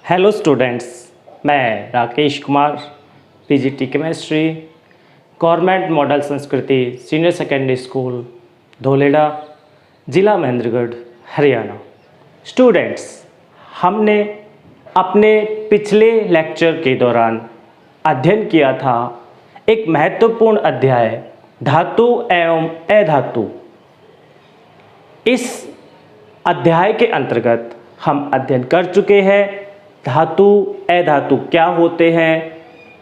Hello students, मैं Rakesh Kumar, PGT chemistry, government model संस्कृति senior secondary school धोलेडा, ज़िला महेंद्रगढ़, हरियाणा। स्टूडेंट्स, हमने अपने पिछले लेक्चर के दौरान अध्ययन किया था एक महत्वपूर्ण अध्याय धातु एवं अधातु। इस अध्याय के अंतर्गत हम अध्ययन कर चुके हैं धातु अधातु क्या होते हैं,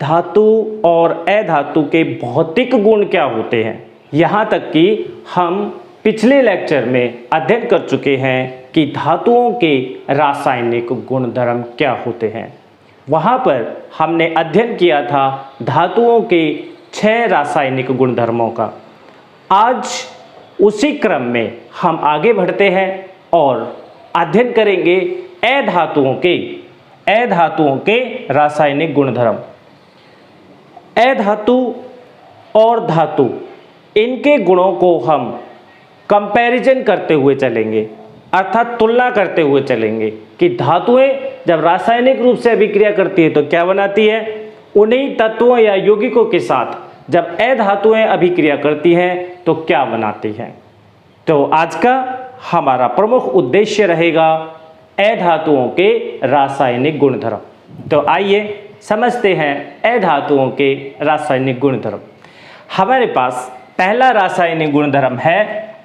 धातु और अधातु के भौतिक गुण क्या होते हैं। यहाँ तक कि हम पिछले लेक्चर में अध्ययन कर चुके हैं कि धातुओं के रासायनिक गुणधर्म क्या होते हैं। वहाँ पर हमने अध्ययन किया था धातुओं के 6 रासायनिक गुणधर्मों का। आज उसी क्रम में हम आगे बढ़ते हैं और अध्ययन करेंगे अधातुओं के रासायनिक गुणधर्म। अधातु और धातु, इनके गुणों को हम कंपैरिजन करते हुए चलेंगे, अर्थात तुलना करते हुए चलेंगे कि धातुएं जब रासायनिक रूप से अभिक्रिया करती है तो क्या बनाती है। उन्हीं तत्वों या यौगिकों के साथ जब अधातुएं अभिक्रिया करती हैं तो क्या बनाती हैं। तो आज का हमारा प्रमुख उद्देश्य रहेगा अधातुओं के रासायनिक गुणधर्म। तो आइए समझते हैं अधातुओं के रासायनिक गुणधर्म। हमारे पास पहला रासायनिक गुणधर्म है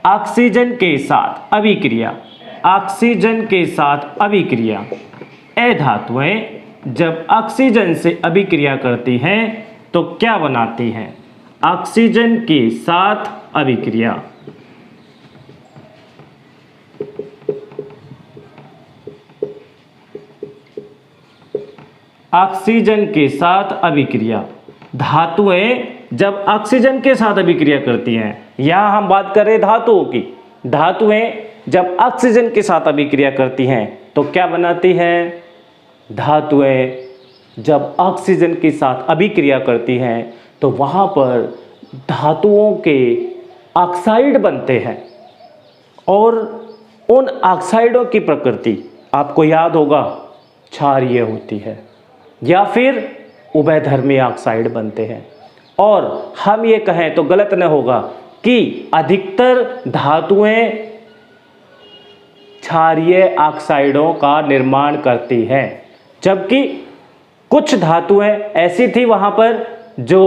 ऑक्सीजन के साथ अभिक्रिया। ऑक्सीजन के साथ अभिक्रिया। अधातुएं जब ऑक्सीजन से अभिक्रिया करती हैं तो क्या बनाती हैं। ऑक्सीजन के साथ अभिक्रिया। ऑक्सीजन के साथ अभिक्रिया। धातुएं जब ऑक्सीजन के साथ अभिक्रिया करती हैं, यहाँ हम बात कर रहे हैं धातुओं की। धातुएं जब ऑक्सीजन के साथ अभिक्रिया करती हैं तो क्या बनाती हैं। धातुएं जब ऑक्सीजन के साथ अभिक्रिया करती हैं तो वहाँ पर धातुओं के ऑक्साइड बनते हैं और उन ऑक्साइडों की प्रकृति आपको याद होगा क्षारीय होती है या फिर उभयधर्मी ऑक्साइड बनते हैं। और हम ये कहें तो गलत न होगा कि अधिकतर धातुएं क्षारीय ऑक्साइडों का निर्माण करती हैं, जबकि कुछ धातुएं ऐसी थी वहां पर जो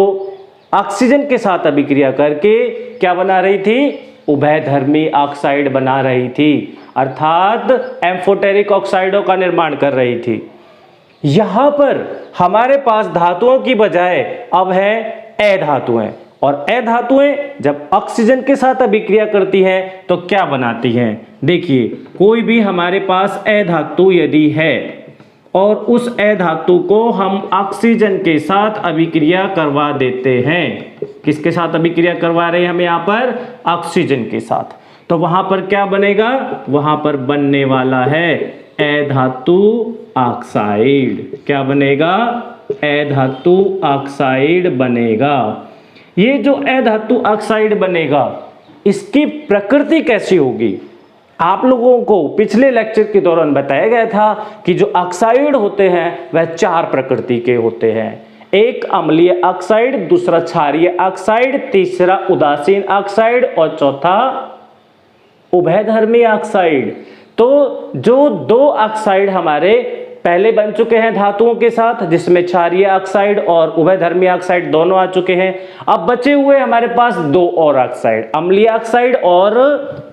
ऑक्सीजन के साथ अभिक्रिया करके क्या बना रही थी, उभयधर्मी ऑक्साइड बना रही थी, अर्थात एम्फोटेरिक ऑक्साइडों का निर्माण कर रही थी। यहाँ पर हमारे पास धातुओं की बजाय अब है अधातुएं, और अधातुएं जब ऑक्सीजन के साथ अभिक्रिया करती हैं तो क्या बनाती हैं। देखिए, कोई भी हमारे पास अधातु यदि है और उस अधातु को हम ऑक्सीजन के साथ अभिक्रिया करवा देते हैं। किसके साथ अभिक्रिया करवा रहे हैं हम यहाँ पर, ऑक्सीजन के साथ। तो वहां पर क्या बनेगा, वहां पर बनने वाला है अधातु ऑक्साइड। क्या बनेगा, अधातु ऑक्साइड बनेगा। ये जो अधातु ऑक्साइड बनेगा, इसकी प्रकृति कैसी होगी। आप लोगों को पिछले लेक्चर के दौरान बताया गया था कि जो ऑक्साइड होते हैं वह 4 प्रकृति के होते हैं। एक अम्लीय ऑक्साइड, दूसरा क्षारीय ऑक्साइड, तीसरा उदासीन ऑक्साइड और चौथा उभयधर्मी ऑक्साइड। तो जो 2 ऑक्साइड हमारे पहले बन चुके हैं धातुओं के साथ, जिसमें क्षारीय ऑक्साइड और उभयधर्मी ऑक्साइड दोनों आ चुके हैं। अब बचे हुए हमारे पास 2 और ऑक्साइड, अम्लीय ऑक्साइड और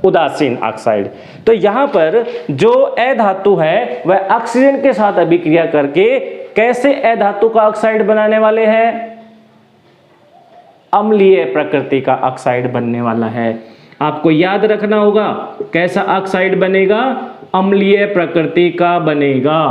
उदासीन ऑक्साइड। तो यहाँ पर जो अधातु है वह ऑक्सीजन के साथ अभिक्रिया करके कैसे अधातु का ऑक्साइड बनाने वाले हैं, अम्लीय प्रकृति का ऑक्साइड बनने वाला है। आपको याद रखना होगा कैसा ऑक्साइड बनेगा, अम्लीय प्रकृति का बनेगा,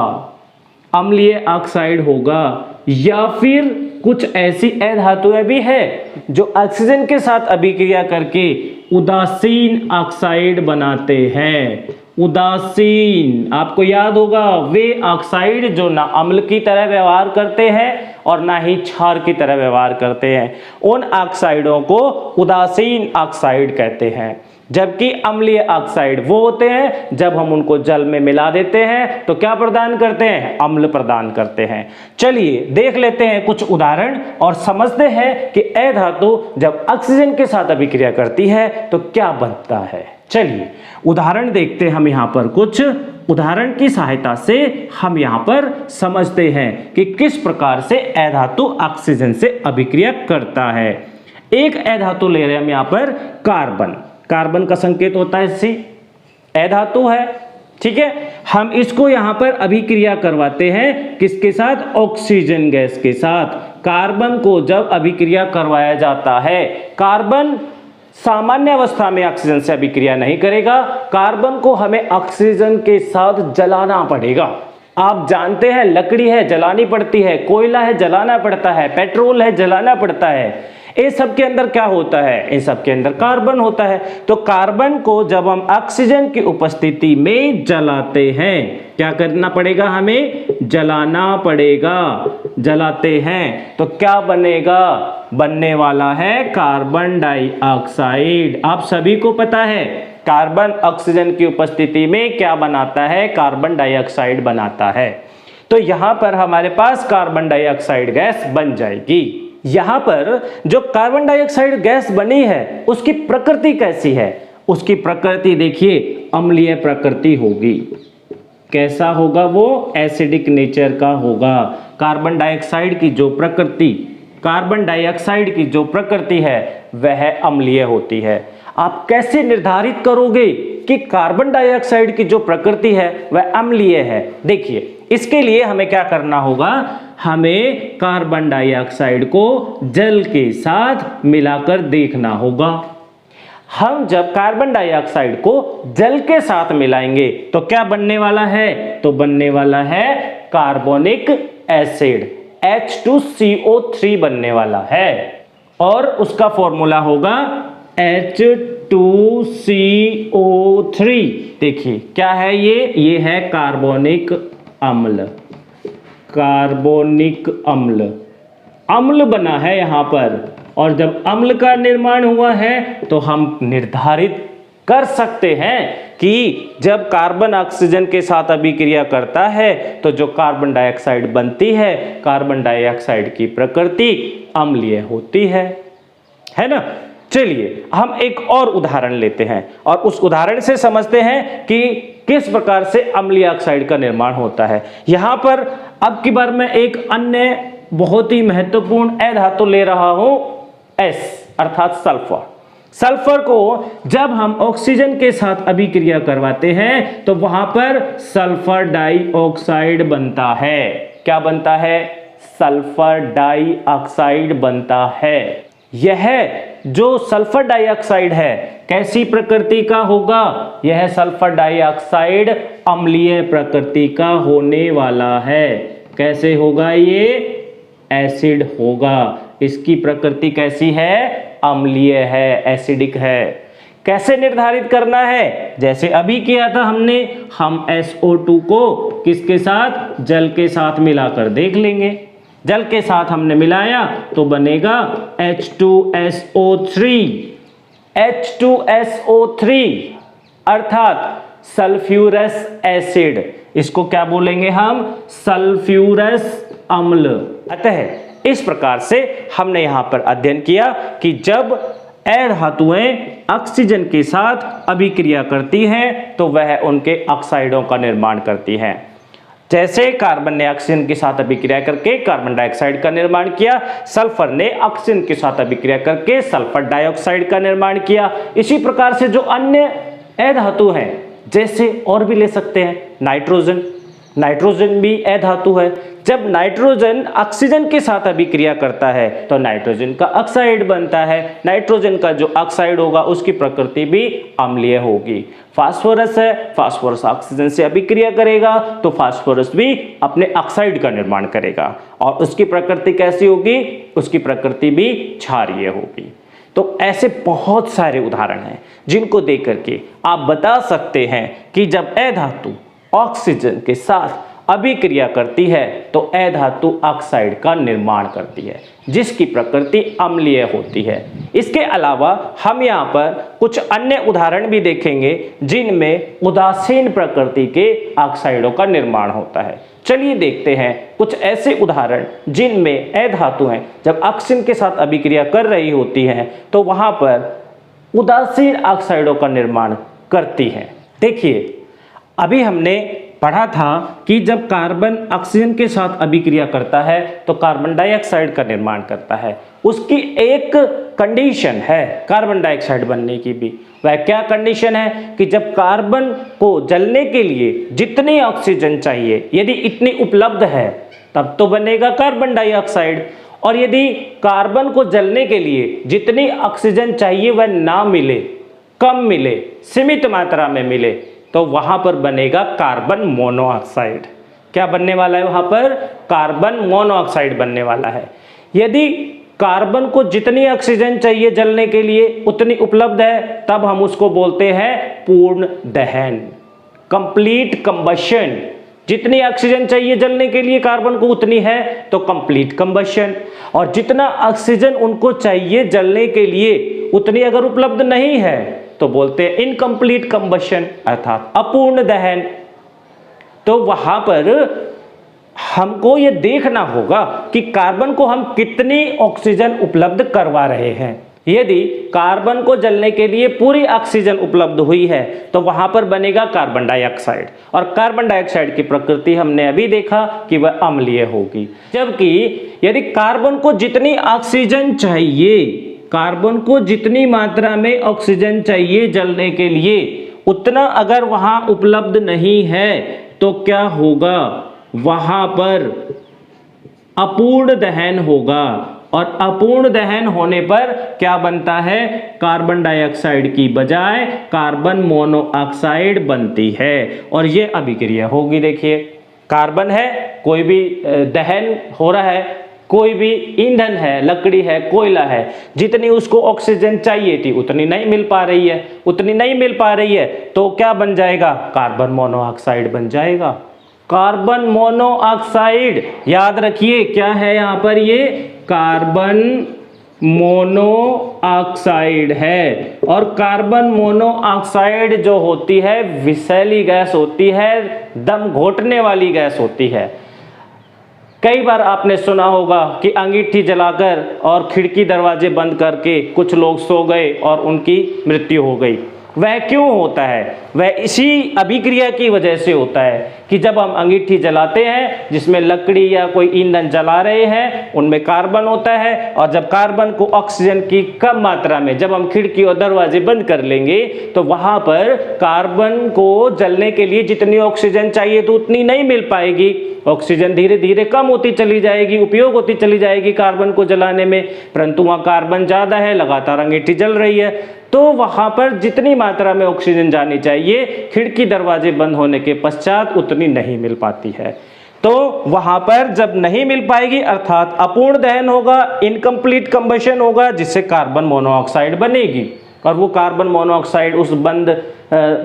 अम्लीय ऑक्साइड होगा। या फिर कुछ ऐसी अधातुएं भी है जो ऑक्सीजन के साथ अभिक्रिया करके उदासीन ऑक्साइड बनाते हैं। उदासीन, आपको याद होगा वे ऑक्साइड जो ना अम्ल की तरह व्यवहार करते हैं और ना ही क्षार की तरह व्यवहार करते हैं। उन ऑक्साइडों को उदासीन ऑक्साइड कहते हैं। जबकि अम्लीय ऑक्साइड वो होते हैं जब हम उनको जल में मिला देते हैं तो क्या प्रदान करते हैं, अम्ल प्रदान करते हैं। चलिए देख लेते हैं कुछ उदाहरण और समझते हैं कि ए धातु जब ऑक्सीजन के साथ अभिक्रिया करती है तो क्या बनता है। चलिए उदाहरण देखते हैं, हम यहाँ पर कुछ उदाहरण की सहायता से हम यहाँ पर समझते हैं कि किस प्रकार से ए धातु ऑक्सीजन से अभिक्रिया करता है। एक ए धातु ले रहे हैं हम यहाँ पर कार्बन, कार्बन का संकेत होता है सी, ए धातु है, ठीक है। हम इसको यहां पर अभिक्रिया करवाते हैं किसके साथ, ऑक्सीजन गैस के साथ। कार्बन को जब अभिक्रिया करवाया जाता है, कार्बन सामान्य अवस्था में ऑक्सीजन से अभिक्रिया नहीं करेगा, कार्बन को हमें ऑक्सीजन के साथ जलाना पड़ेगा। आप जानते हैं लकड़ी है जलानी पड़ती है, कोयला है जलाना पड़ता है, पेट्रोल है जलाना पड़ता है। ये सब के अंदर क्या होता है, इन सब के अंदर कार्बन होता है। तो कार्बन को जब हम ऑक्सीजन की उपस्थिति में जलाते हैं, क्या करना पड़ेगा, हमें जलाना पड़ेगा। जलाते हैं तो क्या बनेगा, बनने वाला है कार्बन डाइऑक्साइड। आप सभी को पता है कार्बन ऑक्सीजन की उपस्थिति में क्या बनाता है, कार्बन डाइऑक्साइड बनाता है। तो यहां पर हमारे पास कार्बन डाइऑक्साइड गैस बन जाएगी। यहां पर जो कार्बन डाइऑक्साइड गैस बनी है उसकी प्रकृति कैसी है, उसकी प्रकृति देखिए अम्लीय प्रकृति होगी। कैसा होगा वो, एसिडिक नेचर का होगा। कार्बन डाइऑक्साइड की जो प्रकृति, कार्बन डाइऑक्साइड की जो प्रकृति है वह अम्लीय होती है। आप कैसे निर्धारित करोगे कि कार्बन डाइऑक्साइड की जो प्रकृति है वह अम्लीय है। देखिए इसके लिए हमें क्या करना होगा, हमें कार्बन डाइऑक्साइड को जल के साथ मिलाकर देखना होगा। हम जब कार्बन डाइऑक्साइड को जल के साथ मिलाएंगे तो क्या बनने वाला है, तो बनने वाला है कार्बोनिक एसिड H2CO3 बनने वाला है और उसका फॉर्मूला होगा H2CO3। देखिए क्या है ये है कार्बोनिक अम्ल, कार्बोनिक अम्ल, अम्ल बना है यहां पर। और जब अम्ल का निर्माण हुआ है तो हम निर्धारित कर सकते हैं कि जब कार्बन ऑक्सीजन के साथ अभिक्रिया करता है तो जो कार्बन डाइऑक्साइड बनती है, कार्बन डाइऑक्साइड की प्रकृति अम्लीय होती है ना। चलिए हम एक और उदाहरण लेते हैं और उस उदाहरण से समझते हैं कि किस प्रकार से अम्लीय ऑक्साइड का निर्माण होता है। यहां पर अब की बार मैं एक अन्य बहुत ही महत्वपूर्ण ए धातु ले रहा हूं, S अर्थात सल्फर। सल्फर को जब हम ऑक्सीजन के साथ अभिक्रिया करवाते हैं तो वहां पर सल्फर डाइऑक्साइड बनता है। क्या बनता है, सल्फर डाइऑक्साइड बनता है। यह जो सल्फर डाइऑक्साइड है कैसी प्रकृति का होगा, यह सल्फर डाइऑक्साइड अम्लीय प्रकृति का होने वाला है। कैसे होगा, ये एसिड होगा। इसकी प्रकृति कैसी है, अम्लीय है, एसिडिक है। कैसे निर्धारित करना है, जैसे अभी किया था हमने, हम SO2 को किसके साथ, जल के साथ मिलाकर देख लेंगे। जल के साथ हमने मिलाया तो बनेगा H2SO3। H2SO3 अर्थात सल्फ्यूरस एसिड, इसको क्या बोलेंगे हम, सल्फ्यूरस अम्ल। अतः इस प्रकार से हमने यहां पर अध्ययन किया कि जब ए धातुएं ऑक्सीजन के साथ अभिक्रिया करती हैं तो वह उनके ऑक्साइडों का निर्माण करती हैं। जैसे कार्बन ने ऑक्सीजन के साथ अभिक्रिया करके कार्बन डाइऑक्साइड का निर्माण किया, सल्फर ने ऑक्सीजन के साथ अभिक्रिया करके सल्फर डाइऑक्साइड का निर्माण किया। इसी प्रकार से जो अन्य ए धातु हैं, जैसे और भी ले सकते हैं नाइट्रोजन, नाइट्रोजन भी ए धातु है। जब नाइट्रोजन ऑक्सीजन के साथ अभिक्रिया करता है तो नाइट्रोजन का ऑक्साइड बनता है। नाइट्रोजन का जो ऑक्साइड होगा उसकी प्रकृति भी अम्लीय होगी। फास्फोरस है, फास्फोरस ऑक्सीजन से अभिक्रिया करेगा तो फास्फोरस भी अपने ऑक्साइड का निर्माण करेगा और उसकी प्रकृति कैसी होगी, उसकी प्रकृति भी क्षारीय होगी। तो ऐसे बहुत सारे उदाहरण हैं जिनको देख करके आप बता सकते हैं कि जब ए धातु ऑक्सीजन के साथ अभिक्रिया करती है तो अधातु ऑक्साइड का निर्माण करती है, जिसकी प्रकृति अम्लीय होती है। इसके अलावा हम यहाँ पर कुछ अन्य उदाहरण भी देखेंगे जिनमें उदासीन प्रकृति के ऑक्साइडों का निर्माण होता है। चलिए देखते हैं कुछ ऐसे उदाहरण जिनमें अधातुएं जब ऑक्सीजन के साथ अभिक्रिया कर रही होती हैं तो वहां पर उदासीन ऑक्साइडों का निर्माण करती हैं। देखिए, अभी हमने पढ़ा था कि जब कार्बन ऑक्सीजन के साथ अभिक्रिया करता है तो कार्बन डाइऑक्साइड का निर्माण करता है। उसकी एक कंडीशन है कार्बन डाइऑक्साइड बनने की भी। वह क्या कंडीशन है कि जब कार्बन को जलने के लिए जितनी ऑक्सीजन चाहिए यदि इतनी उपलब्ध है तब तो बनेगा कार्बन डाइऑक्साइड, और यदि कार्बन को जलने के लिए जितनी ऑक्सीजन चाहिए वह ना मिले, कम मिले, सीमित मात्रा में मिले, तो वहां पर बनेगा कार्बन मोनोऑक्साइड। क्या बनने वाला है वहां पर? कार्बन मोनोऑक्साइड बनने वाला है। यदि कार्बन को जितनी ऑक्सीजन चाहिए जलने के लिए उतनी उपलब्ध है तब हम उसको बोलते हैं पूर्ण दहन, कंप्लीट कंबशन। जितनी ऑक्सीजन चाहिए जलने के लिए कार्बन को उतनी है तो कंप्लीट कंबशन, और जितना ऑक्सीजन उनको चाहिए जलने के लिए उतनी अगर उपलब्ध नहीं है तो बोलते हैं इनकम्प्लीट कंबशन अर्थात अपूर्ण दहन। तो वहां पर हमको ये देखना होगा कि कार्बन को हम कितनी ऑक्सीजन उपलब्ध करवा रहे हैं। यदि कार्बन को जलने के लिए पूरी ऑक्सीजन उपलब्ध हुई है तो वहां पर बनेगा कार्बन डाइऑक्साइड, और कार्बन डाइऑक्साइड की प्रकृति हमने अभी देखा कि वह अम्लीय होगी। जबकि यदि कार्बन को जितनी ऑक्सीजन चाहिए, कार्बन को जितनी मात्रा में ऑक्सीजन चाहिए जलने के लिए उतना अगर वहां उपलब्ध नहीं है तो क्या होगा? वहां पर अपूर्ण दहन होगा, और अपूर्ण दहन होने पर क्या बनता है? कार्बन डाइऑक्साइड की बजाय कार्बन मोनोऑक्साइड बनती है, और यह अभिक्रिया होगी। देखिए, कार्बन है, कोई भी दहन हो रहा है, कोई भी ईंधन है, लकड़ी है, कोयला है, जितनी उसको ऑक्सीजन चाहिए थी उतनी नहीं मिल पा रही है, उतनी नहीं मिल पा रही है तो क्या बन जाएगा? कार्बन मोनोऑक्साइड बन जाएगा। कार्बन मोनोऑक्साइड याद रखिए क्या है यहाँ पर? ये कार्बन मोनोऑक्साइड है, और कार्बन मोनोऑक्साइड जो होती है विषैली गैस होती है, दम घोटने वाली गैस होती है। कई बार आपने सुना होगा कि अंगीठी जलाकर और खिड़की दरवाजे बंद करके कुछ लोग सो गए और उनकी मृत्यु हो गई। वह क्यों होता है? वह इसी अभिक्रिया की वजह से होता है कि जब हम अंगीठी जलाते हैं जिसमें लकड़ी या कोई ईंधन जला रहे हैं उनमें कार्बन होता है, और जब कार्बन को ऑक्सीजन की कम मात्रा में जब हम खिड़की और दरवाजे बंद कर लेंगे तो वहां पर कार्बन को जलने के लिए जितनी ऑक्सीजन चाहिए तो उतनी नहीं मिल पाएगी। ऑक्सीजन धीरे धीरे कम होती चली जाएगी, उपयोग होती चली जाएगी कार्बन को जलाने में, परंतु वहाँ कार्बन ज़्यादा है, लगातार अंगीठी जल रही है, तो वहाँ पर जितनी मात्रा में ऑक्सीजन जानी चाहिए खिड़की दरवाजे बंद होने के पश्चात उतनी नहीं मिल पाती है। तो वहाँ पर जब नहीं मिल पाएगी अर्थात अपूर्ण दहन होगा, इनकम्प्लीट कंबशन होगा, जिससे कार्बन मोनोऑक्साइड बनेगी, और वो कार्बन मोनोऑक्साइड उस बंद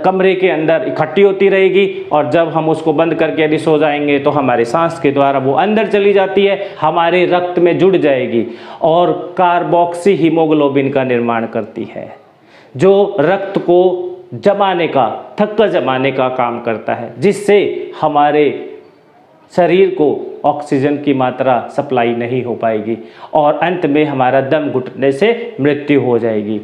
कमरे के अंदर इकट्ठी होती रहेगी, और जब हम उसको बंद करके यदि सो जाएंगे तो हमारे सांस के द्वारा वो अंदर चली जाती है, हमारे रक्त में जुड़ जाएगी और कार्बोक्सी हीमोग्लोबिन का निर्माण करती है, जो रक्त को जमाने का, थक्का जमाने का काम करता है, जिससे हमारे शरीर को ऑक्सीजन की मात्रा सप्लाई नहीं हो पाएगी और अंत में हमारा दम घुटने से मृत्यु हो जाएगी।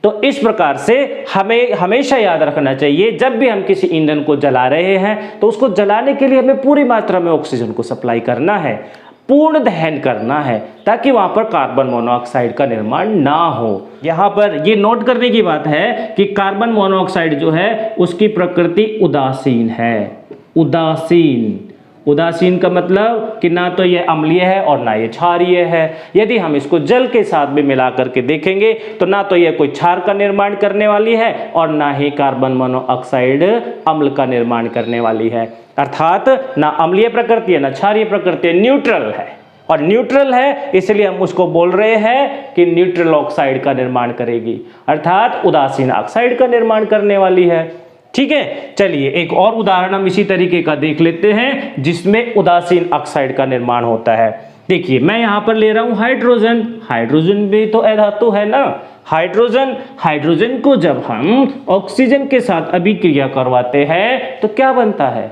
तो इस प्रकार से हमें हमेशा याद रखना चाहिए जब भी हम किसी ईंधन को जला रहे हैं तो उसको जलाने के लिए हमें पूरी मात्रा में ऑक्सीजन को सप्लाई करना है, पूर्ण दहन करना है, ताकि वहां पर कार्बन मोनोऑक्साइड का निर्माण ना हो। यहाँ पर ये नोट करने की बात है कि कार्बन मोनोऑक्साइड जो है उसकी प्रकृति उदासीन है। उदासीन, उदासीन का मतलब कि ना तो ये अम्लीय है और ना ये क्षारीय है। यदि हम इसको जल के साथ भी मिला करके देखेंगे तो ना तो ये कोई क्षार का निर्माण करने वाली है और ना ही कार्बन मोनोऑक्साइड अम्ल का निर्माण करने वाली है, अर्थात ना अम्लीय प्रकृति है ना क्षारीय प्रकृति है, न्यूट्रल है। और न्यूट्रल है इसलिए हम उसको बोल रहे हैं कि न्यूट्रल ऑक्साइड का निर्माण करेगी, अर्थात उदासीन ऑक्साइड का निर्माण करने वाली है। ठीक है, चलिए एक और उदाहरण हम इसी तरीके का देख लेते हैं जिसमें उदासीन ऑक्साइड का निर्माण होता है। देखिए मैं यहां पर ले रहा हूं हाइड्रोजन, हाइड्रोजन भी तो अधातु है ना। हाइड्रोजन को जब हम ऑक्सीजन के साथ अभिक्रिया करवाते हैं तो क्या बनता है?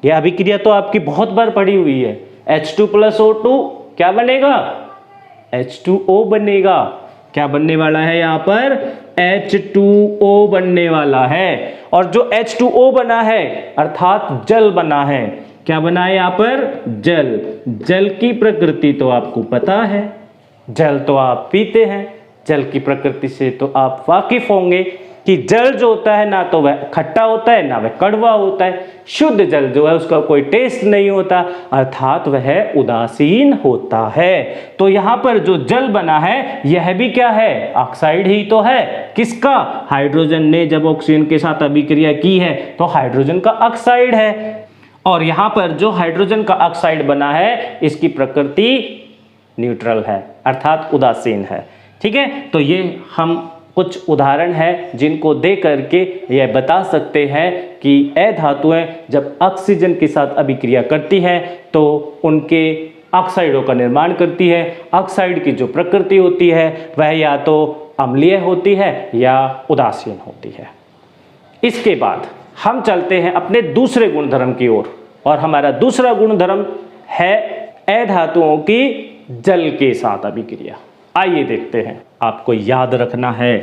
यह अभिक्रिया तो आपकी बहुत बार पढ़ी हुई है। H2 + O2 क्या बनेगा? H2O बनेगा। क्या बनने वाला है यहाँ पर? H2O बनने वाला है। और जो H2O बना है अर्थात जल बना है, क्या बना है यहाँ पर? जल। जल की प्रकृति तो आपको पता है, जल तो आप पीते हैं, जल की प्रकृति से तो आप वाकिफ होंगे कि जल जो होता है ना तो वह खट्टा होता है ना वह कड़वा होता है। शुद्ध जल जो है उसका कोई टेस्ट नहीं होता, अर्थात वह उदासीन होता है। तो यहाँ पर जो जल बना है यह भी क्या है? ऑक्साइड ही तो है। किसका? हाइड्रोजन ने जब ऑक्सीजन के साथ अभिक्रिया की है तो हाइड्रोजन का ऑक्साइड है। और यहाँ पर जो हाइड्रोजन का ऑक्साइड बना है इसकी प्रकृति न्यूट्रल है अर्थात उदासीन है। ठीक है, तो ये हम कुछ उदाहरण हैं जिनको दे करके यह बता सकते हैं कि अधातुएं जब ऑक्सीजन के साथ अभिक्रिया करती हैं तो उनके ऑक्साइडों का निर्माण करती है। ऑक्साइड की जो प्रकृति होती है वह या तो अम्लीय होती है या उदासीन होती है। इसके बाद हम चलते हैं अपने दूसरे गुणधर्म की ओर, और हमारा दूसरा गुणधर्म है अधातुओं की जल के साथ अभिक्रिया। आइए देखते हैं। आपको याद रखना है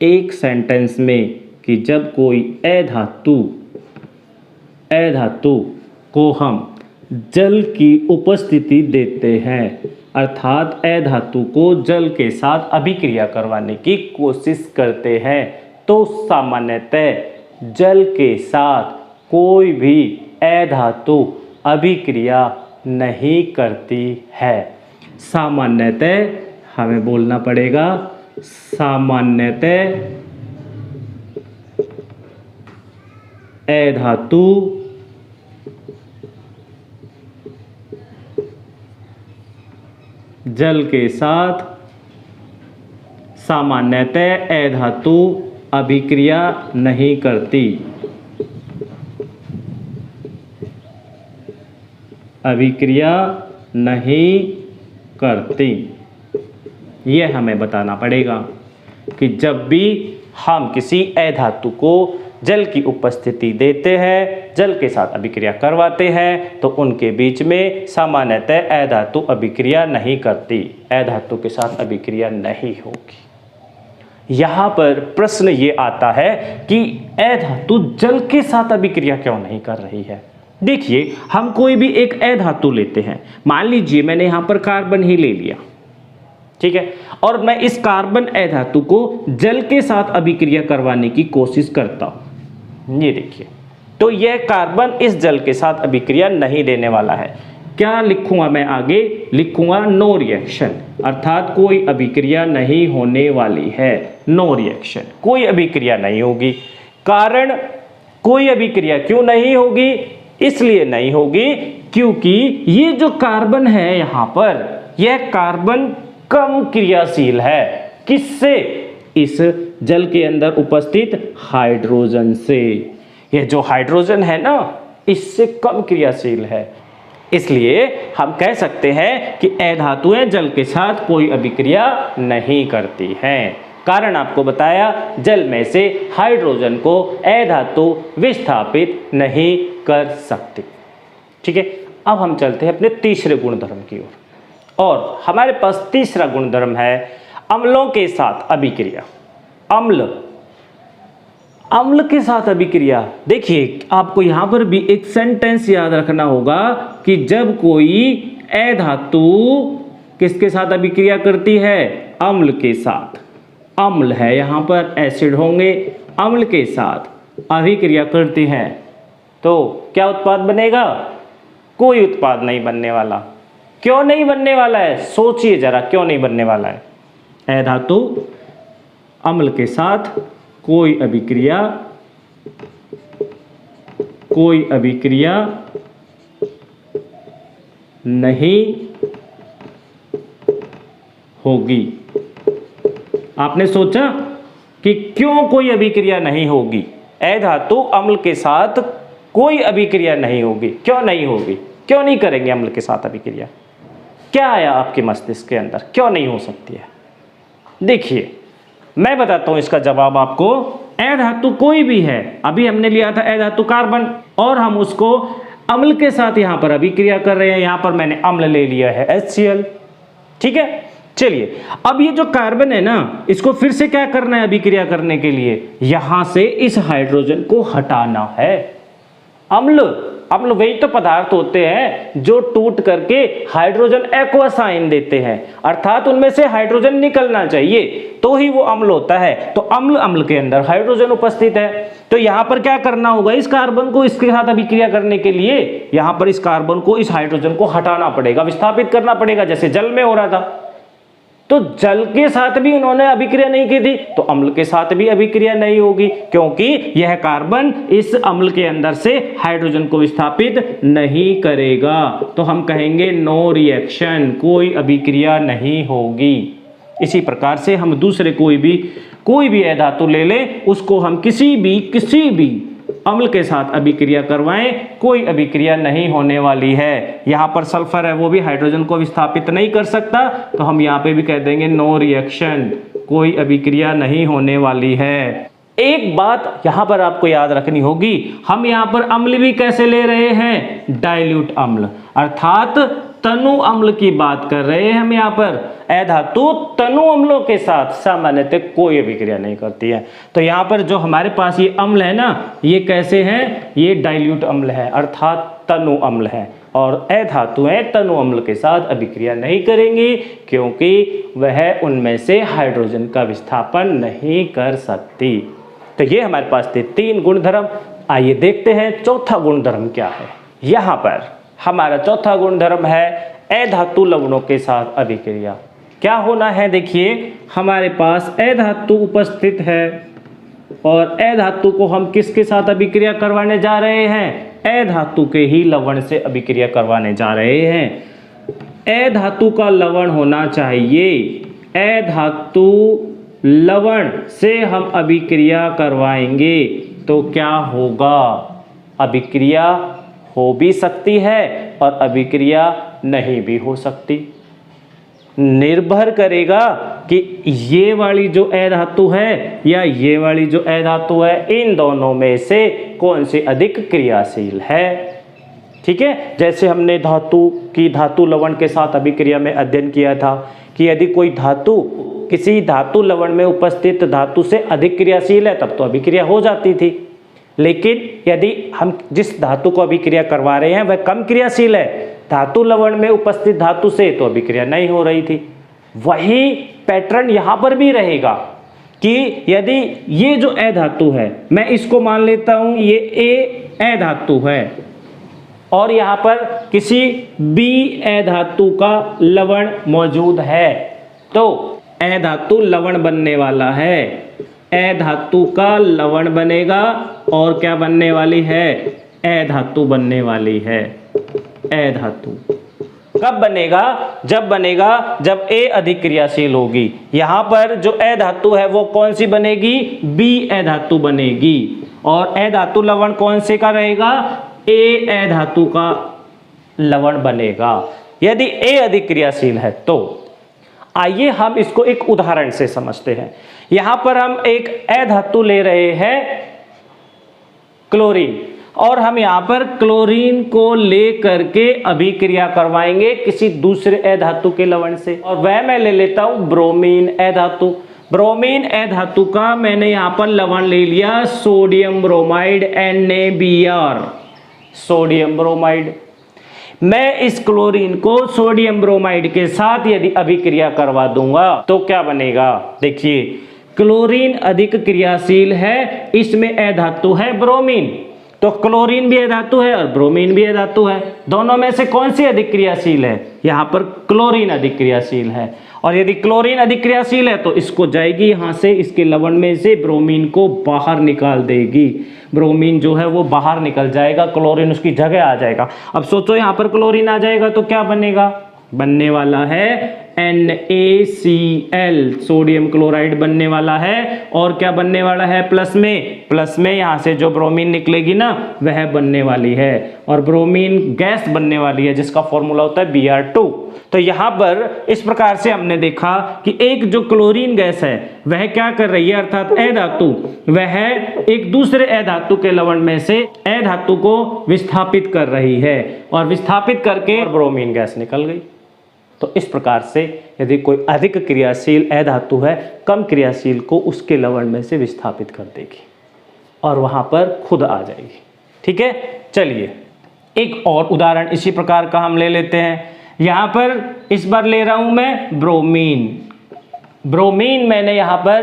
एक सेंटेंस में कि जब कोई अधातु को हम जल की उपस्थिति देते हैं अर्थात अधातु को जल के साथ अभिक्रिया करवाने की कोशिश करते हैं तो सामान्यतः जल के साथ कोई भी अधातु अभिक्रिया नहीं करती है। सामान्यतः हमें बोलना पड़ेगा, सामान्यतः अधातु जल के साथ सामान्यतः अधातु अभिक्रिया नहीं करती, अभिक्रिया नहीं करती। यह हमें बताना पड़ेगा कि जब भी हम किसी अधातु को जल की उपस्थिति देते हैं, जल के साथ अभिक्रिया करवाते हैं तो उनके बीच में सामान्यतः अधातु अभिक्रिया नहीं करती, अधातु के साथ अभिक्रिया नहीं होगी। यहाँ पर प्रश्न ये आता है कि अधातु जल के साथ अभिक्रिया क्यों नहीं कर रही है। देखिए हम कोई भी एक अधातु लेते हैं, मान लीजिए मैंने यहाँ पर कार्बन ही ले लिया, ठीक है, और मैं इस कार्बन अधातु को जल के साथ अभिक्रिया करवाने की कोशिश करता हूं। ये देखिए, तो यह कार्बन इस जल के साथ अभिक्रिया नहीं देने वाला है। क्या लिखूंगा मैं आगे? लिखूंगा नो रिएक्शन, अर्थात कोई अभिक्रिया नहीं होने वाली है। नो रिएक्शन, कोई अभिक्रिया नहीं होगी। कारण कोई अभिक्रिया क्यों नहीं होगी? इसलिए नहीं होगी क्योंकि ये जो कार्बन है यहाँ पर, यह कार्बन कम क्रियाशील है। किससे? इस जल के अंदर उपस्थित हाइड्रोजन से। यह जो हाइड्रोजन है ना, इससे कम क्रियाशील है। इसलिए हम कह सकते हैं कि अधातुएं जल के साथ कोई अभिक्रिया नहीं करती हैं। कारण आपको बताया, जल में से हाइड्रोजन को अधातु विस्थापित नहीं कर सकती। ठीक है, अब हम चलते हैं अपने तीसरे गुणधर्म की ओर, और हमारे पास तीसरा गुणधर्म है अम्लों के साथ अभिक्रिया। अम्ल के साथ अभिक्रिया। देखिए आपको यहाँ पर भी एक सेंटेंस याद रखना होगा कि जब कोई अधातु किसके साथ अभिक्रिया करती है? अम्ल के साथ। अम्ल है यहाँ पर, एसिड होंगे, अम्ल के साथ अभिक्रिया करती हैं तो क्या उत्पाद बनेगा? कोई उत्पाद नहीं बनने वाला। क्यों नहीं बनने वाला है? सोचिए जरा, क्यों नहीं बनने वाला है? अधातु अम्ल के साथ कोई अभिक्रिया नहीं होगी। आपने सोचा कि क्यों कोई अभिक्रिया नहीं होगी? अधातु अम्ल के साथ कोई अभिक्रिया नहीं होगी। क्यों नहीं होगी? क्यों नहीं करेंगे अम्ल के साथ अभिक्रिया? क्या आया आपके मस्तिष्क के अंदर, क्यों नहीं हो सकती है? देखिए मैं बताता हूं इसका जवाब आपको। अधातु कोई भी है, अभी हमने लिया था अधातु कार्बन और हम उसको अम्ल के साथ यहां पर अभिक्रिया कर रहे हैं। यहां पर मैंने अम्ल ले लिया है HCl, ठीक है। चलिए अब ये जो कार्बन है ना, इसको फिर से क्या करना है अभिक्रिया करने के लिए? यहां से इस हाइड्रोजन को हटाना है। अम्ल वही तो पदार्थ होते हैं जो टूट करके हाइड्रोजन एक्वा साइन देते हैं, अर्थात उनमें से हाइड्रोजन निकलना चाहिए तो ही वो अम्ल होता है। तो अम्ल के अंदर हाइड्रोजन उपस्थित है, तो यहां पर क्या करना होगा? इस कार्बन को इसके साथ अभिक्रिया करने के लिए यहां पर इस कार्बन को, इस हाइड्रोजन को हटाना पड़ेगा, विस्थापित करना पड़ेगा, जैसे जल में हो रहा था। तो जल के साथ भी उन्होंने अभिक्रिया नहीं की थी, तो अम्ल के साथ भी अभिक्रिया नहीं होगी, क्योंकि यह कार्बन इस अम्ल के अंदर से हाइड्रोजन को विस्थापित नहीं करेगा। तो हम कहेंगे नो रिएक्शन, कोई अभिक्रिया नहीं होगी। इसी प्रकार से हम दूसरे कोई भी अधातु ले लें, उसको हम किसी भी अम्ल के साथ अभिक्रिया करवाएं, कोई अभिक्रिया नहीं होने वाली है। यहां पर सल्फर है, वो भी हाइड्रोजन को विस्थापित नहीं कर सकता, तो हम यहां पे भी कह देंगे नो रिएक्शन, कोई अभिक्रिया नहीं होने वाली है। एक बात यहां पर आपको याद रखनी होगी, हम यहां पर अम्ल भी कैसे ले रहे हैं? डाइल्यूट अम्ल, अर्थात तनु अम्ल की बात कर रहे हैं हम यहां पर। अधातु तनु अम्लों के साथ सामान्यतः कोई अभिक्रिया नहीं करती है। तो यहां पर जो हमारे पास ये अम्ल है ना, ये कैसे हैं? ये डाइल्यूट अम्ल है, अर्थात तनु अम्ल है। और अधातुएं तनु अम्ल के साथ अभिक्रिया नहीं करेंगी, क्योंकि वह उनमें से हाइड्रोजन का विस्थापन नहीं कर सकती। तो ये हमारे पास थे 3 गुणधर्म। आइए देखते हैं चौथा गुणधर्म क्या है। यहां पर हमारा चौथा गुणधर्म है अधातु लवणों के साथ अभिक्रिया। क्या होना है? देखिए हमारे पास अधातु उपस्थित है और अधातु को हम किसके साथ अभिक्रिया करवाने जा रहे हैं? अधातु के ही लवण से अभिक्रिया करवाने जा रहे हैं। अधातु का लवण होना चाहिए, अधातु लवण से हम अभिक्रिया करवाएंगे तो क्या होगा? अभिक्रिया हो भी सकती है और अभिक्रिया नहीं भी हो सकती। निर्भर करेगा कि ये वाली जो अधातु है या ये वाली जो अधातु है, इन दोनों में से कौन सी अधिक क्रियाशील है। ठीक है, जैसे हमने धातु लवण के साथ अभिक्रिया में अध्ययन किया था कि यदि कोई धातु किसी धातु लवण में उपस्थित धातु से अधिक क्रियाशील है तब तो अभिक्रिया हो जाती थी, लेकिन यदि हम जिस धातु को अभिक्रिया करवा रहे हैं वह कम क्रियाशील है धातु लवण में उपस्थित धातु से, तो अभिक्रिया नहीं हो रही थी। वही पैटर्न यहाँ पर भी रहेगा कि यदि ये जो अधातु है, मैं इसको मान लेता हूँ ये A अधातु है और यहाँ पर किसी B अधातु का लवण मौजूद है, तो अधातु लवण बनने वाला है। अधातु का लवण बनेगा और क्या बनने वाली है? अधातु बनने वाली है। अधातु कब बनेगा? जब बनेगा जब A अधिक क्रियाशील होगी। यहाँ पर जो अधातु है वो कौन सी बनेगी? B अधातु बनेगी। और अधातु लवण कौन से का रहेगा? A अधातु का लवण बनेगा। यदि A अधिक क्रियाशील है तो आइए हम इसको एक उदाहरण से समझते हैं। यहां पर हम एक अधातु ले रहे हैं क्लोरीन, और हम यहां पर क्लोरीन को ले करके अभिक्रिया करवाएंगे किसी दूसरे अधातु के लवण से, और वह मैं ले लेता हूं ब्रोमीन अधातु। ब्रोमीन अधातु का मैंने यहां पर लवण ले लिया sodium bromide NaBr, sodium bromide. मैं इस क्लोरीन को सोडियम ब्रोमाइड के साथ यदि अभिक्रिया करवा दूंगा तो क्या बनेगा? देखिए क्लोरीन अधिक क्रियाशील है, इसमें अधातु है ब्रोमीन, तो क्लोरीन भी अधातु है और ब्रोमीन भी अधातु है। दोनों में से कौन सी अधिक क्रियाशील है? यहाँ पर क्लोरीन अधिक क्रियाशील है, और यदि क्लोरीन अधिक क्रियाशील है तो इसको जाएगी यहाँ से, इसके लवण में से ब्रोमीन को बाहर निकाल देगी। ब्रोमीन जो है वो बाहर निकल जाएगा, क्लोरीन उसकी जगह आ जाएगा। अब सोचो यहाँ पर क्लोरीन आ जाएगा तो क्या बनेगा? बनने वाला है NaCl, सोडियम क्लोराइड बनने वाला है। और क्या बनने वाला है प्लस में यहाँ से जो ब्रोमीन निकलेगी ना वह बनने वाली है, और ब्रोमीन गैस बनने वाली है जिसका फॉर्मूला होता है Br2। तो यहाँ पर इस प्रकार से हमने देखा कि एक जो क्लोरीन गैस है वह क्या कर रही है, अर्थात अधातु, वह एक दूसरे अधातु के लवण में से अधातु को विस्थापित कर रही है, और विस्थापित करके ब्रोमीन गैस निकल गई। तो इस प्रकार से यदि कोई अधिक क्रियाशील अधातु है, कम क्रियाशील को उसके लवण में से विस्थापित कर देगी और वहां पर खुद आ जाएगी। ठीक है, चलिए एक और उदाहरण इसी प्रकार का हम ले लेते हैं। यहां पर इस बार ले रहा हूं मैं ब्रोमीन मैंने यहां पर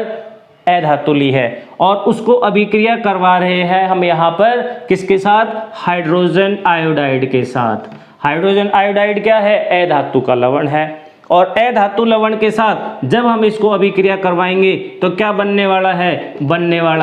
अधातु ली है और उसको अभिक्रिया करवा रहे हैं हम यहां पर किसके साथ, हाइड्रोजन आयोडाइड के साथ। हाइड्रोजन आयोडाइड क्या है, अधातु का लवण है, और अधातु लवण के साथ जब हम इसको अभिक्रिया करवाएंगे तो क्या बनने वाला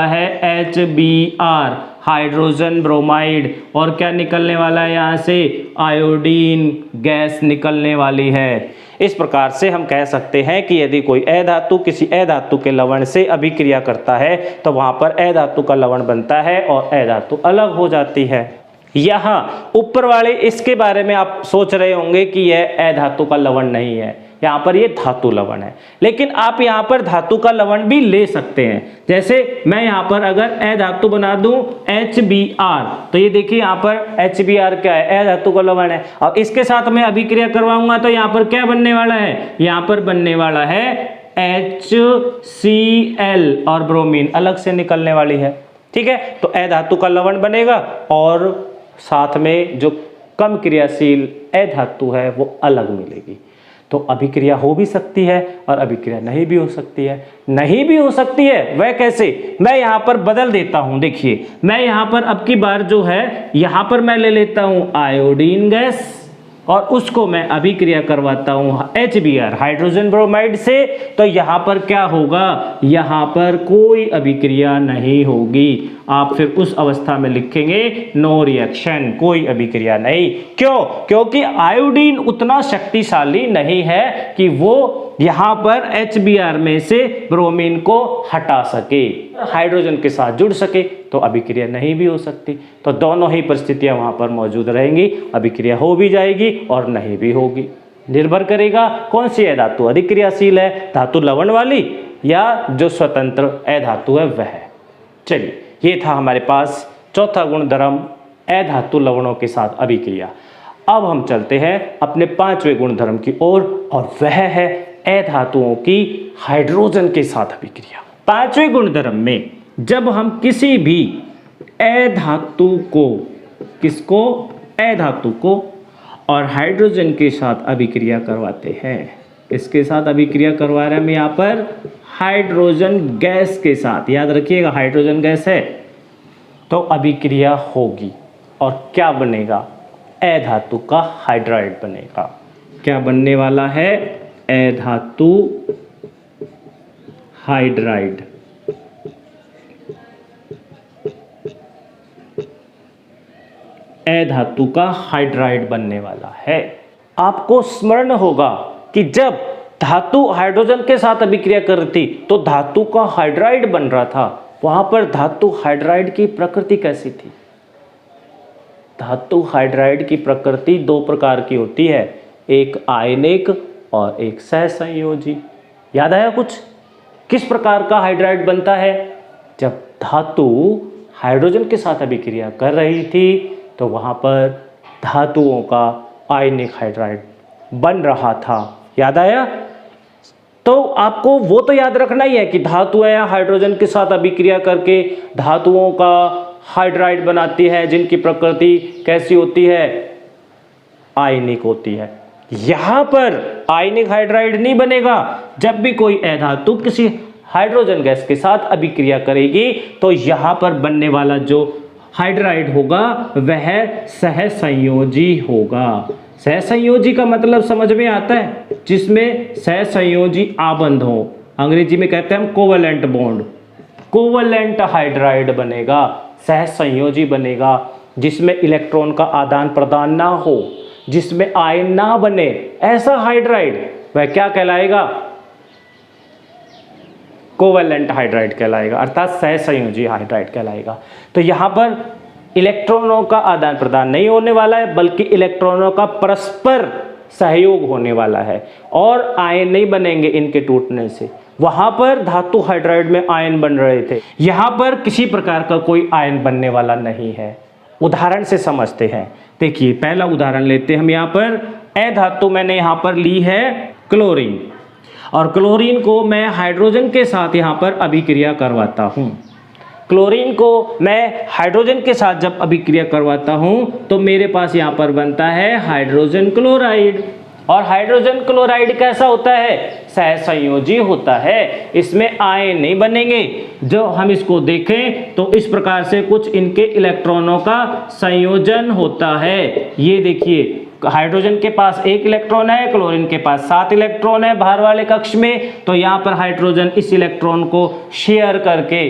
है HBr, हाइड्रोजन ब्रोमाइड, और क्या निकलने वाला है यहाँ से, आयोडीन गैस निकलने वाली है। इस प्रकार से हम कह सकते हैं कि यदि कोई अधातु किसी अधातु के लवण से अभिक्रिया करता है तो वहां पर अधातु का लवण बनता है और अधातु अलग हो जाती है। यहाँ ऊपर वाले इसके बारे में आप सोच रहे होंगे कि यह अधातु का लवण नहीं है, यहाँ पर ये धातु लवण है, लेकिन आप यहाँ पर धातु का लवण भी ले सकते हैं। जैसे मैं यहाँ पर अगर अधातु बना दूं HBr, तो ये देखिए यहाँ पर HBr क्या है, अधातु का लवण है। अब इसके साथ मैं अभिक्रिया करवाऊंगा तो यहाँ पर क्या बनने वाला है, यहाँ पर बनने वाला है HCl, और ब्रोमीन अलग से निकलने वाली है। ठीक है, तो अधातु का लवण बनेगा और साथ में जो कम क्रियाशील अधातु है वो अलग मिलेगी। तो अभिक्रिया हो भी सकती है और अभिक्रिया नहीं भी हो सकती है। वह कैसे, मैं यहाँ पर बदल देता हूँ। देखिए मैं यहाँ पर अब की बार जो है यहाँ पर मैं ले लेता हूँ आयोडीन गैस और उसको मैं अभिक्रिया करवाता हूँ HBr, हाइड्रोजन ब्रोमाइड से। तो यहाँ पर क्या होगा, यहाँ पर कोई अभिक्रिया नहीं होगी। आप फिर उस अवस्था में लिखेंगे नो रिएक्शन, कोई अभिक्रिया नहीं। क्यों? क्योंकि आयोडीन उतना शक्तिशाली नहीं है कि वो यहाँ पर HBr में से ब्रोमीन को हटा सके, हाइड्रोजन के साथ जुड़ सके, तो अभिक्रिया नहीं भी हो सकती। तो दोनों ही परिस्थितियां वहां पर मौजूद रहेंगी, अभिक्रिया हो भी जाएगी और नहीं भी होगी। निर्भर करेगा कौन सी अधातु अधिक क्रियाशील है, धातु लवण वाली या जो स्वतंत्र अधातु है वह। चलिए ये था हमारे पास चौथा गुणधर्म अधातु लवणों के साथ अभिक्रिया। अब हम चलते हैं अपने पांचवें गुणधर्म की ओर, और वह है अधातुओं की हाइड्रोजन के साथ अभिक्रिया। पांचवें गुणधर्म में जब हम किसी भी अधातु को और हाइड्रोजन के साथ अभिक्रिया करवाते हैं, इसके साथ अभिक्रिया करवा रहे हैं हम यहाँ पर हाइड्रोजन गैस के साथ। याद रखिएगा हाइड्रोजन गैस है तो अभिक्रिया होगी और क्या बनेगा, अधातु का हाइड्राइड बनेगा। क्या बनने वाला है, अधातु हाइड्राइड। अधातु का हाइड्राइड बनने वाला है। आपको स्मरण होगा कि जब धातु हाइड्रोजन के साथ अभिक्रिया कर रही थी तो धातु का हाइड्राइड बन रहा था। वहां पर धातु हाइड्राइड की प्रकृति कैसी थी? धातु हाइड्राइड की प्रकृति दो प्रकार की होती है, एक आयनिक और एक सहसंयोजी। याद आया कुछ? किस प्रकार का हाइड्राइड बनता है? जब धातु हाइड्रोजन के साथ अभिक्रिया कर रही थी तो वहां पर धातुओं का आयनिक हाइड्राइड बन रहा था। याद आया? तो आपको वो तो याद रखना ही है कि धातुएं हाइड्रोजन के साथ अभिक्रिया करके धातुओं का हाइड्राइड बनाती है, जिनकी प्रकृति कैसी होती है, आयनिक होती है। यहां पर आयनिक हाइड्राइड नहीं बनेगा। जब भी कोई अधातु किसी हाइड्रोजन गैस के साथ अभिक्रिया करेगी तो यहां पर बनने वाला जो हाइड्राइड होगा वह सहसंयोजी होगा। सहसंयोजी का मतलब समझ में आता है, जिसमें सहसंयोजी आबंध हो। अंग्रेजी में कहते हैं हम कोवेलेंट बॉन्ड। कोवेलेंट हाइड्राइड बनेगा, सहसंयोजी बनेगा, जिसमें इलेक्ट्रॉन का आदान प्रदान ना हो, जिसमें आयन ना बने, ऐसा हाइड्राइड वह क्या कहलाएगा? कोवेलेंट हाइड्राइड कहलाएगा, अर्थात सहसंयोजी हाइड्राइड कहलाएगा। तो यहाँ पर इलेक्ट्रॉनों का आदान प्रदान नहीं होने वाला है, बल्कि इलेक्ट्रॉनों का परस्पर सहयोग होने वाला है और आयन नहीं बनेंगे इनके टूटने से। वहां पर धातु हाइड्राइड में आयन बन रहे थे, यहाँ पर किसी प्रकार का कोई आयन बनने वाला नहीं है। उदाहरण से समझते हैं। देखिए पहला उदाहरण लेते हैं हम। यहाँ पर अधातु मैंने यहाँ पर ली है क्लोरीन, और क्लोरीन को मैं हाइड्रोजन के साथ यहाँ पर अभिक्रिया करवाता हूँ। क्लोरीन को मैं हाइड्रोजन के साथ जब अभिक्रिया करवाता हूँ तो मेरे पास यहाँ पर बनता है हाइड्रोजन क्लोराइड। और हाइड्रोजन क्लोराइड कैसा होता है? सहसंयोजी होता है, इसमें आयन नहीं बनेंगे। जो हम इसको देखें तो इस प्रकार से कुछ इनके इलेक्ट्रॉनों का संयोजन होता है। ये देखिए हाइड्रोजन के पास 1 इलेक्ट्रॉन है, क्लोरीन के पास 7 इलेक्ट्रॉन है बाहर वाले कक्ष में। तो यहाँ पर हाइड्रोजन इस इलेक्ट्रॉन को शेयर करके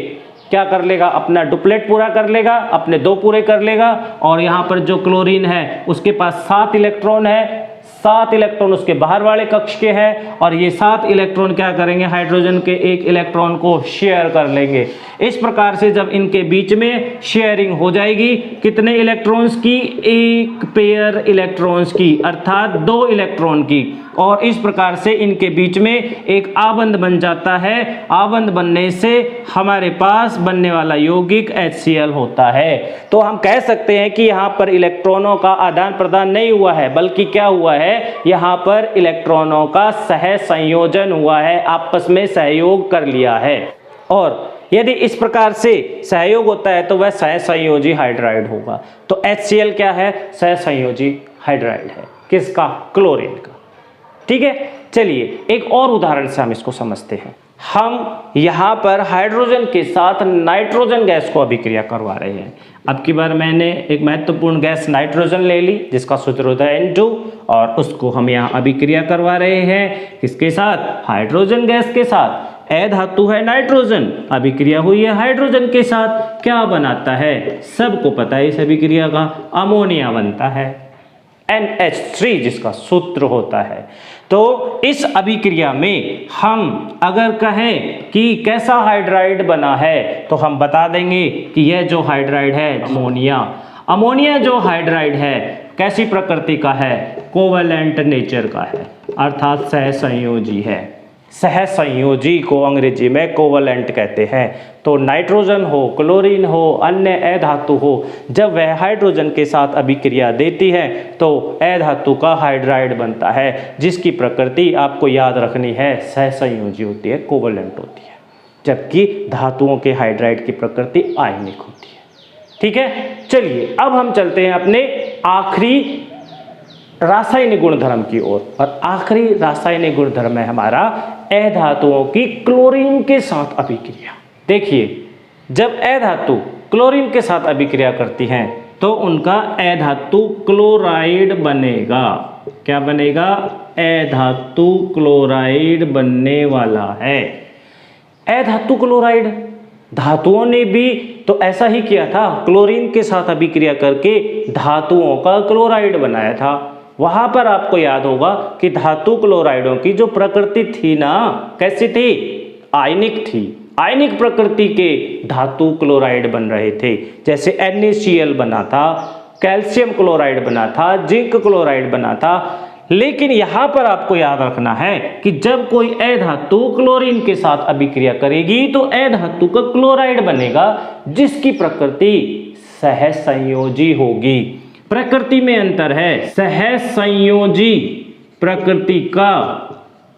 क्या कर लेगा? अपना डुप्लेट पूरा कर लेगा, अपने 2 पूरे कर लेगा। और यहाँ पर जो क्लोरीन है उसके पास 7 इलेक्ट्रॉन है, 7 इलेक्ट्रॉन उसके बाहर वाले कक्ष के हैं, और ये 7 इलेक्ट्रॉन क्या करेंगे? हाइड्रोजन के 1 इलेक्ट्रॉन को शेयर कर लेंगे। इस प्रकार से जब इनके बीच में शेयरिंग हो जाएगी, कितने इलेक्ट्रॉन्स की? 1 पेयर इलेक्ट्रॉन्स की, अर्थात 2 इलेक्ट्रॉन की। और इस प्रकार से इनके बीच में एक आबंध बन जाता है। आबंध बनने से हमारे पास बनने वाला यौगिक HCl होता है। तो हम कह सकते हैं कि यहाँ पर इलेक्ट्रॉनों का आदान प्रदान नहीं हुआ है, बल्कि क्या हुआ है? यहाँ पर इलेक्ट्रॉनों का सह संयोजन हुआ है, आपस में सहयोग कर लिया है। और यदि इस प्रकार से सहयोग होता है तो वह सहसंयोजी हाइड्राइड होगा। तो HCl क्या है? सहसंयोजी हाइड्राइड है। किसका? क्लोरीन का। ठीक है, चलिए एक और उदाहरण से हम इसको समझते हैं। हम यहाँ पर हाइड्रोजन के साथ नाइट्रोजन गैस को अभिक्रिया करवा रहे हैं। अब की बार मैंने एक महत्वपूर्ण गैस नाइट्रोजन ले ली जिसका सूत्र होता है N2, और उसको हम यहाँ अभिक्रिया करवा रहे हैं। किसके साथ? हाइड्रोजन गैस के साथ। अधातु है नाइट्रोजन, अभिक्रिया हुई है हाइड्रोजन के साथ। क्या बनाता है? सबको पता है इस अभिक्रिया का, अमोनिया बनता है, NH3 जिसका सूत्र होता है। तो इस अभिक्रिया में हम अगर कहें कि कैसा हाइड्राइड बना है तो हम बता देंगे कि यह जो हाइड्राइड है अमोनिया। अमोनिया जो हाइड्राइड है कैसी प्रकृति का है? कोवेलेंट नेचर का है, अर्थात सहसंयोजी है। सहसंयोजी को अंग्रेजी में कोवेलेंट कहते हैं। तो नाइट्रोजन हो, क्लोरीन हो, अन्य अधातु हो, जब वह हाइड्रोजन के साथ अभिक्रिया देती है तो अधातु का हाइड्राइड बनता है, जिसकी प्रकृति आपको याद रखनी है, सहसंयोजी होती है, कोवेलेंट होती है। जबकि धातुओं के हाइड्राइड की प्रकृति आयनिक होती है। ठीक है, चलिए अब हम चलते हैं अपने आखिरी रासायनिक गुणधर्म की ओर। और आखिरी रासायनिक गुणधर्म है हमारा अधातुओं की क्लोरीन के साथ अभिक्रिया। देखिए जब अधातु क्लोरीन के साथ अभिक्रिया करती हैं तो उनका अधातु क्लोराइड बनेगा। क्या बनेगा? अधातु क्लोराइड बनने वाला है। अधातु क्लोराइड, धातुओं ने भी तो ऐसा ही किया था, क्लोरीन के साथ अभिक्रिया करके धातुओं का क्लोराइड बनाया था। वहां पर आपको याद होगा कि धातु क्लोराइडों की जो प्रकृति थी ना, कैसी थी? आयनिक थी। आयनिक प्रकृति के धातु क्लोराइड बन रहे थे, जैसे NaCl बना था, कैल्शियम क्लोराइड बना था, जिंक क्लोराइड बना था। लेकिन यहाँ पर आपको याद रखना है कि जब कोई अधातु क्लोरीन के साथ अभिक्रिया करेगी तो अधातु का क्लोराइड बनेगा, जिसकी प्रकृति सहसंयोजी होगी। प्रकृति में अंतर है। सहसंयोजी प्रकृति का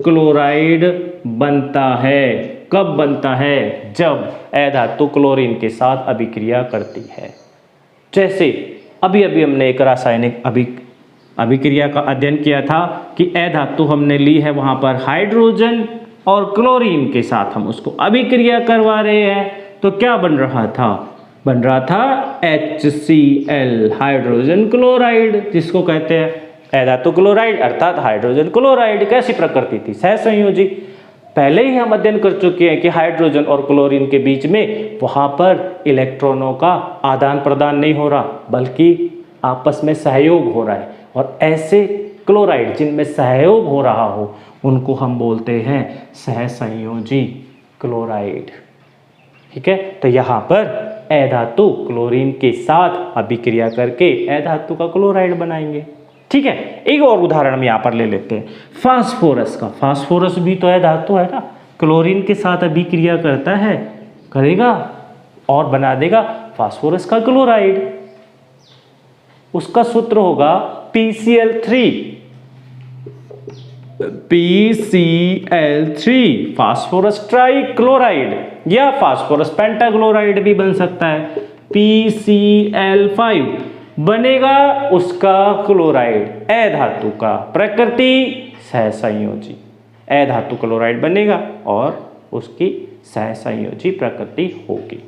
क्लोराइड बनता है। कब बनता है? जब अधातु क्लोरीन के साथ अभिक्रिया करती है। जैसे अभी अभी हमने एक रासायनिक अभिक्रिया का अध्ययन किया था कि अधातु हमने ली है, वहां पर हाइड्रोजन और क्लोरीन के साथ हम उसको अभिक्रिया करवा रहे हैं। तो क्या बन रहा था? बन रहा था HCl, हाइड्रोजन क्लोराइड, जिसको कहते हैं अधातु क्लोराइड, अर्थात हाइड्रोजन क्लोराइड। कैसी प्रकृति थी? सहसंयोजी। पहले ही हम अध्ययन कर चुके हैं कि हाइड्रोजन और क्लोरीन के बीच में वहां पर इलेक्ट्रॉनों का आदान प्रदान नहीं हो रहा, बल्कि आपस में सहयोग हो रहा है। और ऐसे क्लोराइड जिनमें सहयोग हो रहा हो उनको हम बोलते हैं सहसंयोजी क्लोराइड। ठीक है, तो यहाँ पर ए धातु क्लोरीन के साथ अभिक्रिया करके ए धातु का क्लोराइड बनाएंगे। ठीक है, एक और उदाहरण हम यहाँ पर ले लेते हैं फास्फोरस का। फास्फोरस भी तो ए धातु है ना, क्लोरीन के साथ अभिक्रिया करता है, करेगा और बना देगा फास्फोरस का क्लोराइड। उसका सूत्र होगा PCl3, फास्फोरस ट्राइक्लोराइड, या फास्फोरस पेंटाक्लोराइड भी बन सकता है। PCl5 बनेगा उसका क्लोराइड ए धातु का, प्रकृति सहसंयोजी, ए धातु क्लोराइड बनेगा और उसकी सहसंयोजी प्रकृति होगी।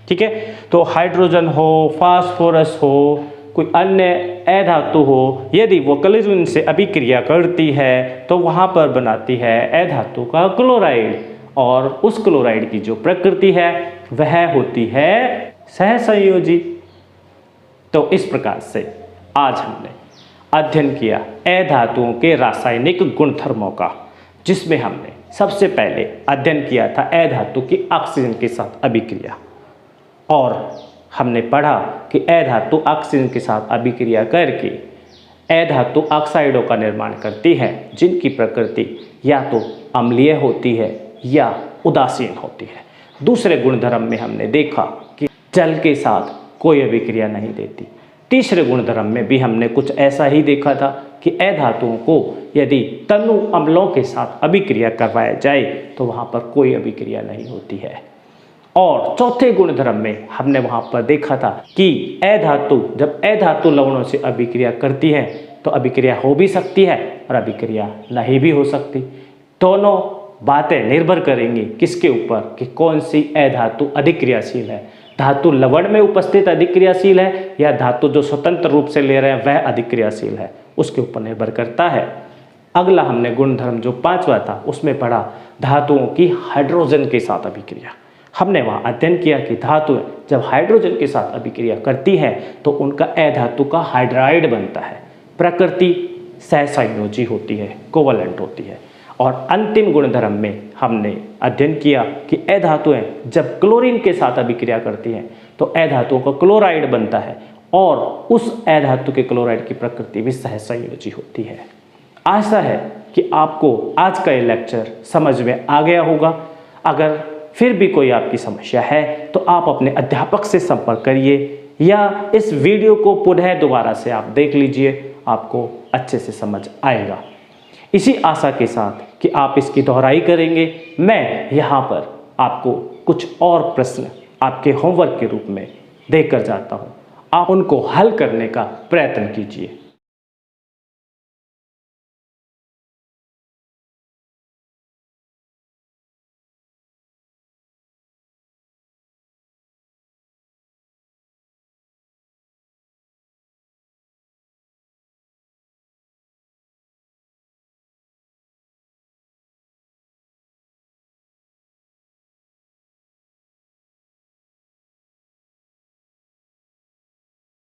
ठीक है, तो हाइड्रोजन हो, फास्फोरस हो, कोई अन्य ए धातु हो, यदि वो क्लोरीन से अभिक्रिया करती है तो वहाँ पर बनाती है ए धातु का क्लोराइड, और उस क्लोराइड की जो प्रकृति है वह होती है सहसंयोजी। तो इस प्रकार से आज हमने अध्ययन किया ए धातुओं के रासायनिक गुणधर्मों का, जिसमें हमने सबसे पहले अध्ययन किया था ए धातु की ऑक्सीजन के साथ अभिक्रिया, और हमने पढ़ा कि ए धातु ऑक्सीजन के साथ अभिक्रिया करके ए धातु ऑक्साइडों का निर्माण करती है, जिनकी प्रकृति या तो अम्लीय होती है या उदासीन होती है। दूसरे गुणधर्म में हमने देखा कि जल के साथ कोई अभिक्रिया नहीं देती। तीसरे गुणधर्म में भी हमने कुछ ऐसा ही देखा था कि ए धातुओं को यदि तनु अम्लों के साथ अभिक्रिया करवाया जाए तो वहाँ पर कोई अभिक्रिया नहीं होती है। और चौथे गुणधर्म में हमने वहाँ पर देखा था कि ए धातु जब ए धातु लवणों से अभिक्रिया करती है तो अभिक्रिया हो भी सकती है और अभिक्रिया नहीं भी हो सकती। दोनों बातें निर्भर करेंगी किसके ऊपर, कि कौन सी ए धातु अधिक क्रियाशील है, धातु लवण में उपस्थित अधिक क्रियाशील है या धातु जो स्वतंत्र रूप से ले रहे हैं वह अधिक क्रियाशील है, उसके ऊपर निर्भर करता है। अगला हमने गुणधर्म जो पांचवा था उसमें पढ़ा धातुओं की हाइड्रोजन के साथ अभिक्रिया। हमने वहाँ अध्ययन किया कि धातुएं जब हाइड्रोजन के साथ अभिक्रिया करती है तो उनका ए धातु का हाइड्राइड बनता है, प्रकृति सहसंयोजी होती है, कोवलेंट होती है। और अंतिम गुणधर्म में हमने अध्ययन किया कि ए धातुएं जब क्लोरीन के साथ अभिक्रिया करती हैं तो ए धातुओं का क्लोराइड बनता है, और उस ए धातु के क्लोराइड की प्रकृति भी सहसंयोजी होती है। आशा है कि आपको आज का ये लेक्चर समझ में आ गया होगा। अगर फिर भी कोई आपकी समस्या है तो आप अपने अध्यापक से संपर्क करिए, या इस वीडियो को पुनः दोबारा से आप देख लीजिए, आपको अच्छे से समझ आएगा। इसी आशा के साथ कि आप इसकी दोहराई करेंगे, मैं यहाँ पर आपको कुछ और प्रश्न आपके होमवर्क के रूप में देकर जाता हूँ। आप उनको हल करने का प्रयत्न कीजिए।